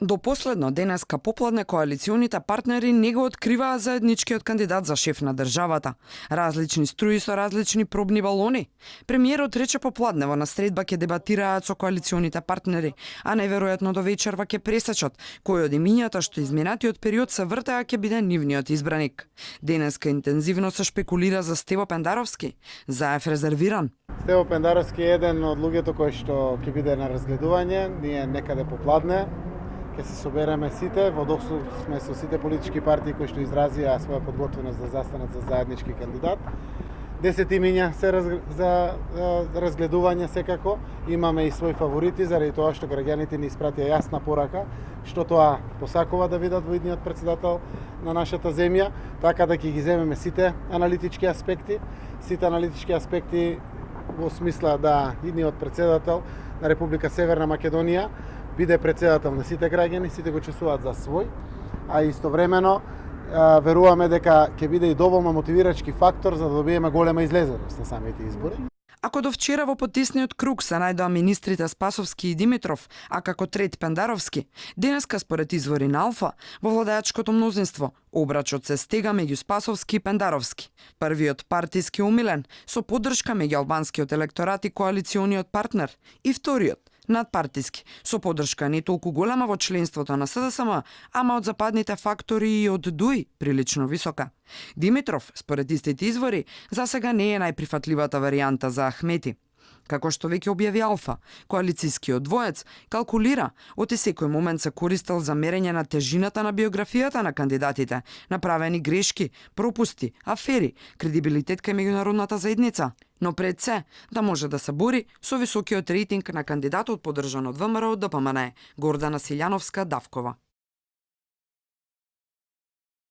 До последно денеска попладне коалиционите партнери не го откриваа заедничкиот кандидат за шеф на државата. Различни струи со различни пробни балони. Премиерот рече попладне во настредба ќе дебатираат со коалиционите партнери, а неверојатно до вечерва ќе пресечат кој од имињата што изминатиот период се вртеа ќе биде нивниот избраник. Денеска интензивно се шпекулира за Стево Пендаровски. Заев резервиран. Стево Пендаровски е еден од луѓето кои што ќе биде на разгледување, ние некаде попладне. Ќе се собереме сите, во дослуг сме со сите политички партии кои што изразија своја подготвеност да застанат за заеднички кандидат. 10 имиња се за разгледување секако. Имаме и своји фаворити, заради тоа што граѓаните ни испратија јасна порака што тоа посакува да видат во идниот претседател на нашата земја, така да ќе ги земеме сите аналитички аспекти во смисла да идниот претседател на Република Северна Македонија биде претседател на сите граѓани, сите го чувствуваат за свој, а истовремено веруваме дека ќе биде и доволно мотивирачки фактор за да добиеме голема излезеност на самите избори. Ако до вчера во потисниот круг се најдоа министрите Спасовски и Димитров, а како трет Пендаровски, денеска според извори на Алфа, во владеачкото мнозинство, обрачот се стега меѓу Спасовски и Пендаровски. Првиот партиски умилен, со поддршка меѓу албанскиот електорат и коалициониот партнер, и вториот, надпартиски, со поддршка не толку голема во членството на СДСМ, ама од западните фактори и од ДУИ прилично висока. Димитров, според истите извори, засега не е најприфатливата варијанта за Ахмети. Како што веќе објави Алфа, коалицијскиот двоец калкулира оти секој момент се користел за мерење на тежината на биографијата на кандидатите, направени грешки, пропусти, афери, кредибилитет кај меѓународната заедница, но пред се да може да се бори со високиот рейтинг на кандидатот поддржан од ВМРО ДПМН, Гордана Силјановска-Давкова.